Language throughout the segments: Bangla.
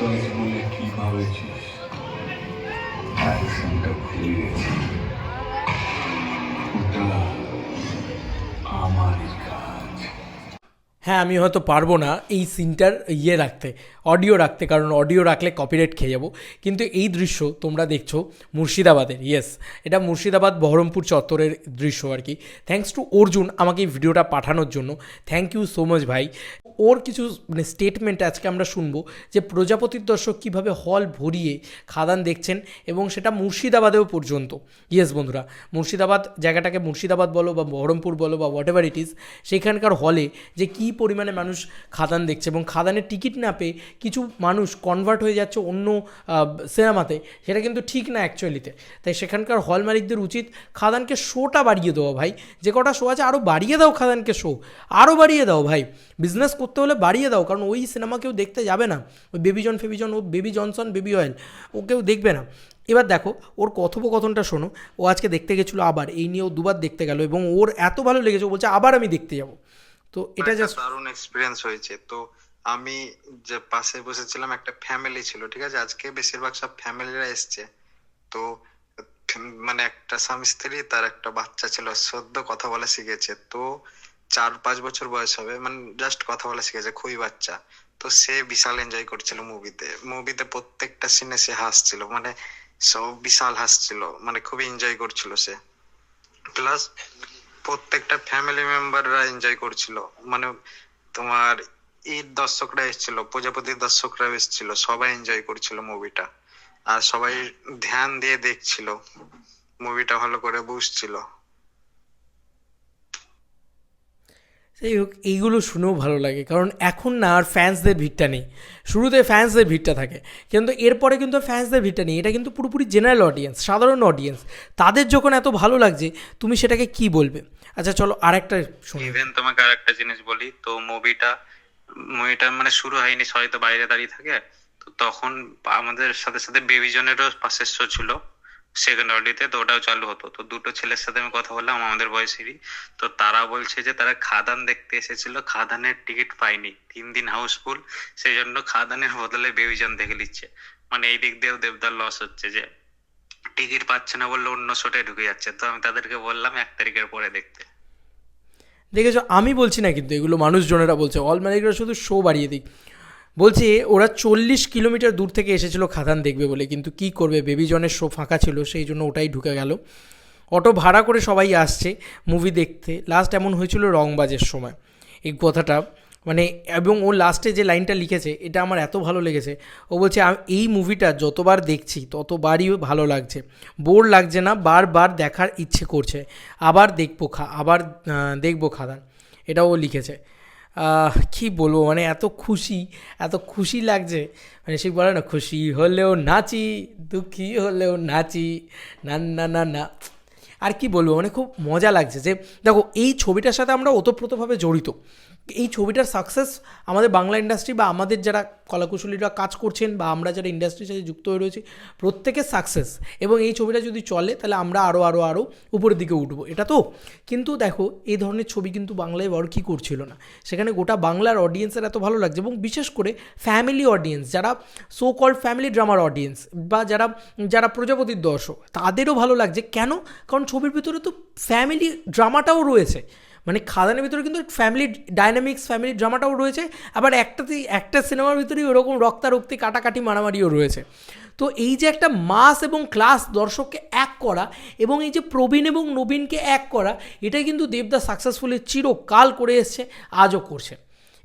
কাজ বলে কি ভাবেছিস? অ্যাকশনটা ভুলে গেছি। ওটা আমারই কাজ। হ্যাঁ, আমি হয়তো পারবো না এই সিনটার রাখতে, অডিও রাখতে, কারণ অডিও রাখলে কপিরাইট খেয়ে যাবো। কিন্তু এই দৃশ্য তোমরা দেখছো মুর্শিদাবাদের, ইয়েস, এটা মুর্শিদাবাদ বহরমপুর চত্বরের দৃশ্য আর কি। থ্যাঙ্কস টু অর্জুন আমাকে এই ভিডিওটা পাঠানোর জন্য, থ্যাংক ইউ সো মাচ ভাই। ওর কিছু মানে স্টেটমেন্ট আজকে আমরা শুনবো যে প্রজাপতির দর্শক কীভাবে হল ভরিয়ে খাদান দেখছেন, এবং সেটা মুর্শিদাবাদেও পর্যন্ত। ইয়েস বন্ধুরা, মুর্শিদাবাদ জায়গাটাকে মুর্শিদাবাদ বলো বা বহরমপুর বলো বা হোয়াট এভার ইট ইজ, সেখানকার হলে যে কী পরিমাণে মানুষ খাদান দেখছে, এবং খাদানের টিকিট না পেয়ে কিছু মানুষ কনভার্ট হয়ে যাচ্ছে অন্য সিনেমাতে, সেটা কিন্তু ঠিক না অ্যাকচুয়ালিতে। তাই সেখানকার হল মালিকদের উচিত খাদানকে শোটা বাড়িয়ে দেওয়া ভাই, যে কটা শো আছে আরও বাড়িয়ে দাও, খাদানকে শো আরও বাড়িয়ে দাও ভাই, বিজনেস করতে হলে বাড়িয়ে দাও, কারণ ওই সিনেমা কেউ দেখতে যাবে না, ওই ফেবিজন ও বেবি জনসন বেবি অয়েল ও কেউ দেখবে না। এবার দেখো ওর কথোপকথনটা শোনো, ও আজকে দেখতে গেছিলো, আবার এই নিয়ে ও দুবার দেখতে গেল, এবং ওর এত ভালো লেগেছে ও বলছে আবার আমি দেখতে যাব। তো এটা জাস্ট দারুণ এক্সপিরিয়েন্স হয়েছে। তো আমি যে পাশে বসেছিলাম, একটা ফ্যামিলি ছিল, ঠিক আছে, আজকে বেশিরভাগ সব ফ্যামিলিরা এসছে। তো মানে একটা স্বামী স্ত্রী, তার একটা বাচ্চা ছিল, সদ্য কথা বলা শিখেছে। তো 4-5 বছর বয়স হবে, মানে জাস্ট কথা বলা শিখেছে, খুবই বাচ্চা। তো সে বিশাল এনজয় করছিল মুভিতে প্রত্যেকটা সিনে সে হাসছিল, মানে সব বিশাল হাসছিল, মানে খুবই এনজয় করছিল সে। প্লাস প্রত্যেকটা ফ্যামিলি মেম্বাররা এনজয় করছিল, মানে তোমার ঈদ দর্শকরা এসেছিল, প্রজাপতির দর্শকরা এসেছিল, সবাই এনজয় করছিল মুভিটা, আর সবাই ধ্যান দিয়ে দেখছিল, মুভিটা ভালো করে বুঝছিল। যাই হোক, এইগুলো শুনেও ভালো লাগে, কারণ এখন না আর ফ্যান্সদের ভিড়টা নেই। শুরুতে ফ্যান্সদের ভিড়টা থাকে, কিন্তু এরপরে কিন্তু ফ্যান্সদের ভিড়টা নেই। এটা কিন্তু পুরোপুরি জেনারেল অডিয়েন্স, সাধারণ অডিয়েন্স, তাদের যখন এত ভালো লাগছে তুমি সেটাকে কি বলবে? আচ্ছা চলো আরেকটা শুনি। ইভেন তোমাকে আরেকটা জিনিস বলি, তো মুভিটা মানে শুরু হয়নি, সবাই তো বাইরে দাঁড়িয়ে থাকে। তো তখন আমাদের সাথে সাথে বেবিজনেরও পাশের শো ছিল সেকেন্ড অডিতে, তো ওটাও চালু হতো। তো দুটো ছেলের সাথে আমি কথা বললাম আমাদের বয়সেরই, তো তারা বলছে যে তারা খাদান দেখতে এসেছিল, খাদানের টিকিট পায়নি, 3 দিন হাউসফুল, সেই জন্য খাদানের বদলে বেবিজন দেখে নিচ্ছে। মানে এই দিক দিয়েও দেবদার লস হচ্ছে, যে টিকিট পাচ্ছে না বললে অন্য শোটে ঢুকে যাচ্ছে। তো আমি তাদেরকে বললাম 1 তারিখের পরে দেখতে। দেখেছো, আমি বলছি না কিন্তু, এগুলো মানুষজনেরা বলছে, অল মালিকরা শুধু শো বাড়িয়ে দিক। বলছে ওরা 40 কিলোমিটার দূর থেকে এসেছিল খাদান দেখবে বলে, কিন্তু কি করবে, বেবিজনের শো ফাঁকা ছিল, সেই জন্য ওটাই ঢুকে গেল। অটো ভাড়া করে সবাই আসছে মুভি দেখতে। লাস্ট এমন হয়েছিল রংবাজের সময় এই কথাটা, মানে, এবং ও লাস্টে যে লাইনটা লিখেছে এটা আমার এত ভালো লেগেছে। ও বলছে এই মুভিটা যতবার দেখছি ততবারই ভালো লাগছে, বোর লাগছে না, বারবার দেখার ইচ্ছে করছে, আবার দেখবো খাদান, এটাও ও লিখেছে। কী বলবো, মানে এত খুশি লাগছে, মানে সে বলে না, খুশি হলেও নাচি, দুঃখী হলেও নাচি, না না না না। আর কি বলবো, মানে খুব মজা লাগছে যে দেখো এই ছবিটার সাথে আমরা ওতপ্রোতভাবে জড়িত। এই ছবিটার সাকসেস আমাদের বাংলা ইন্ডাস্ট্রি বা আমাদের যারা কলাকুশলীরা কাজ করছেন বা আমরা যারা ইন্ডাস্ট্রির সাথে যুক্ত হয়ে রয়েছি প্রত্যেকের সাকসেস, এবং এই ছবিটা যদি চলে তাহলে আমরা আরও উপরের দিকে উঠবো, এটা তো। কিন্তু দেখো এই ধরনের ছবি কিন্তু বাংলায় বড় কী করছিল না, সেখানে গোটা বাংলার অডিয়েন্সের এত ভালো লাগছে, এবং বিশেষ করে ফ্যামিলি অডিয়েন্স, যারা সো কল্ড ফ্যামিলি ড্রামার অডিয়েন্স বা যারা প্রজাপতির দর্শক, তাদেরও ভালো লাগছে। কেন? কারণ ছবির ভিতরে তো ফ্যামিলি ড্রামাটাও রয়েছে, মানে খাদানের ভিতরে কিন্তু ফ্যামিলি ডাইনামিক্স, ফ্যামিলি ড্রামাটাও রয়েছে, আবার একটা সিনেমার ভিতরেই ওরকম রক্তারক্তি, কাটাকাটি, মারামারিও রয়েছে। তো এই যে একটা মাস এবং ক্লাস দর্শককে এক করা, এবং এই যে প্রবীণ এবং নবীনকে এক করা, এটাই কিন্তু দেবদা সাকসেসফুলি চিরকাল করে এসছে, আজও করছে।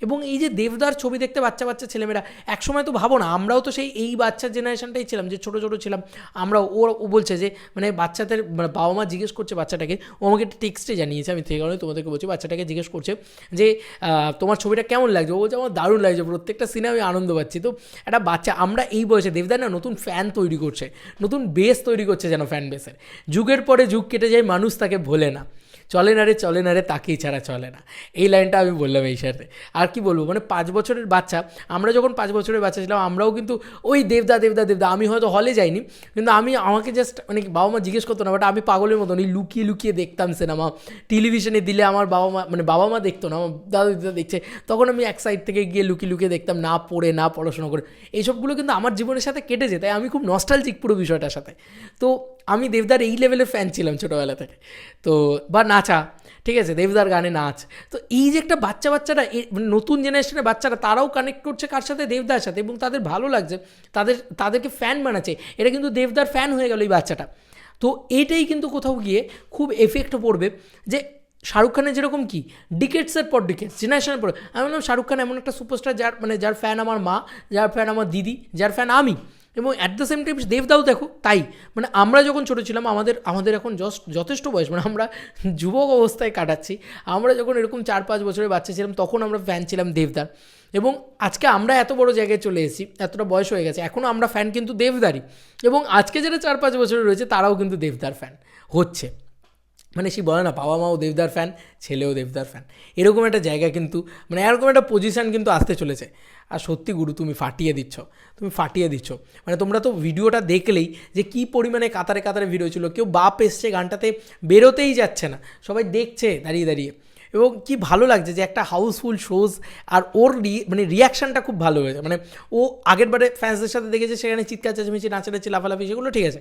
এবং এই যে দেবদার ছবি দেখতে বাচ্চা বাচ্চা ছেলেমেয়েরা, একসময় তো ভাবো না, আমরাও তো এই বাচ্চার জেনারেশনটাই ছিলাম, যে ছোটো ছোটো ছিলাম আমরাও। ও বলছে যে মানে বাচ্চাদের, মানে বাবা মা জিজ্ঞেস করছে বাচ্চাটাকে, ও আমাকে একটা টেক্সটে জানিয়েছে, আমি সেই কারণে তোমাদেরকে বলছি, বাচ্চাটাকে জিজ্ঞেস করছে যে তোমার ছবিটা কেমন লাগছে? ও বলছে আমার দারুণ লাগছে, প্রত্যেকটা সিনে আমি আনন্দ পাচ্ছি। তো একটা বাচ্চা, আমরা এই বয়সে দেবদার না নতুন ফ্যান তৈরি করছে, নতুন বেস তৈরি করছে, যেন ফ্যান বেসের, যুগের পরে যুগ কেটে যায়, মানুষ তাকে ভোলে না। চলে না রে তাকেই ছাড়া চলে না, এই লাইনটা আমি বললাম এই সাথে। আর কি বলবো, মানে 5 বছরের বাচ্চা, আমরা যখন 5 বছরের বাচ্চা ছিলাম আমরাও কিন্তু ওই দেবদা দেবদা দেবদা, আমি হয়তো হলে যাইনি কিন্তু আমাকে জাস্ট মানে বাবা মা জিজ্ঞেস করতো না, বাট আমি পাগলের মতন এই লুকিয়ে লুকিয়ে দেখতাম সিনেমা। টেলিভিশনে দিলে আমার বাবা মা দেখতো না, আমার দাদা দিদা দেখছে, তখন আমি এক সাইড থেকে গিয়ে লুকিয়ে লুকিয়ে দেখতাম, না পড়ে না পড়াশোনা করে। এইসবগুলো কিন্তু আমার জীবনের সাথে কেটেছে, তাই আমি খুব নস্টালজিক পুরো বিষয়টার সাথে। তো আমি দেবদার এই লেভেলের ফ্যান ছিলাম ছোটোবেলা থেকে। তো বা নাচা, ঠিক আছে, দেবদার গানে নাচ। তো এই যে একটা বাচ্চারা মানে নতুন জেনারেশনের বাচ্চারা তারাও কানেক্ট করছে কার সাথে, দেবদার সাথে, এবং তাদের ভালো লাগছে, তাদেরকে ফ্যান বানাচ্ছে, এটা কিন্তু দেবদার ফ্যান হয়ে গেল এই বাচ্চাটা। তো এইটাই কিন্তু কোথাও গিয়ে খুব এফেক্ট পড়বে যে শাহরুখ খানের যেরকম কি ডিকেটসের পর ডিকেটস, জেনারেশনের পর, আমি বললাম শাহরুখ খান এমন একটা সুপারস্টার যার ফ্যান আমার মা, যার ফ্যান আমার দিদি, যার ফ্যান আমি, এবং অ্যাট দ্য সেম টাইম দেবদাও দেখো তাই। মানে আমরা যখন ছোটো ছিলাম, আমাদের এখন যথেষ্ট বয়স, মানে আমরা যুবক অবস্থায় কাটাচ্ছি, আমরা যখন এরকম 4-5 বছরের বাচ্চা ছিলাম তখন আমরা ফ্যান ছিলাম দেবদার। এবং আজকে আমরা এত বড় জায়গায় চলে এসেছি, এতটা বয়স হয়ে গেছে, এখনও আমরা ফ্যান কিন্তু দেবদারই। এবং আজকে যারা 4-5 বছরের রয়েছে তারাও কিন্তু দেবদার ফ্যান হচ্ছে। মানে সে বলে না, বাবা মাও দেবদার ফ্যান, ছেলেও দেবদার ফ্যান, এরকম একটা জায়গা কিন্তু, মানে এরকম একটা পজিশান কিন্তু আসতে চলেছে। আর সত্যি গুরু তুমি ফাটিয়ে দিচ্ছ। মানে তোমরা তো ভিডিওটা দেখলেই যে কী পরিমাণে কাতারে কাতারে ভিডিও ছিল, কেউ বাপ এসছে গানটাতে বেরোতেই যাচ্ছে না, সবাই দেখছে দাঁড়িয়ে দাঁড়িয়ে। এবং কি ভালো লাগছে যে একটা হাউসফুল শোজ, আর ওর মানে রিয়াকশানটা খুব ভালো হয়েছে। মানে ও আগের বারে ফ্যান্সদের সাথে দেখেছে, সেখানে চিৎকার চেঁচামেচি, নাচানাচি, লাফালাফি, সেগুলো ঠিক আছে,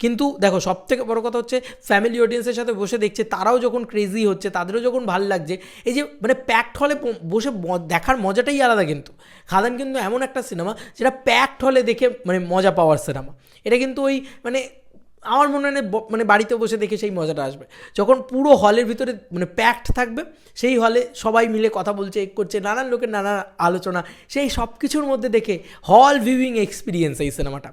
কিন্তু দেখো সবথেকে বড় কথা হচ্ছে ফ্যামিলি অডিয়েন্সের সাথে বসে দেখছে, তারাও যখন ক্রেজি হচ্ছে, তাদেরও যখন ভালো লাগছে, এই যে মানে প্যাকড হলে বসে দেখার মজাটাই আলাদা। কিন্তু খাদান কিন্তু এমন একটা সিনেমা যেটা প্যাকড হলে দেখে মানে মজা পাওয়ার সিনেমা। এটা কিন্তু ওই মানে আমার মনে হয় মানে বাড়িতে বসে দেখে সেই মজাটা আসবে যখন পুরো হলের ভিতরে মানে প্যাকড থাকবে, সেই হলে সবাই মিলে কথা বলছে, করছে, নানান লোকের নানা আলোচনা, সেই সব কিছুর মধ্যে দেখে হল ভিউইং এক্সপিরিয়েন্স এই সিনেমাটা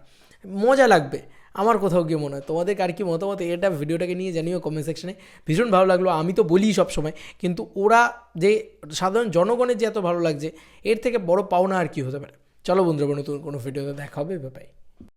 মজা লাগবে আমার কোথাও গিয়ে মনে হয়। তোমাদের আর কি মতামত এটা ভিডিওটাকে নিয়ে জানিও কমেন্ট সেকশনে। ভীষণ ভালো লাগলো, আমি তো বলি সব সময়, কিন্তু ওরা যে সাধারণ জনগণের যে এত ভালো লাগছে, এর থেকে বড় পাওনা আর কি হতে পারে। চলো বন্ধুরা, নতুন কোনো ভিডিওতে দেখা হবে, বাই।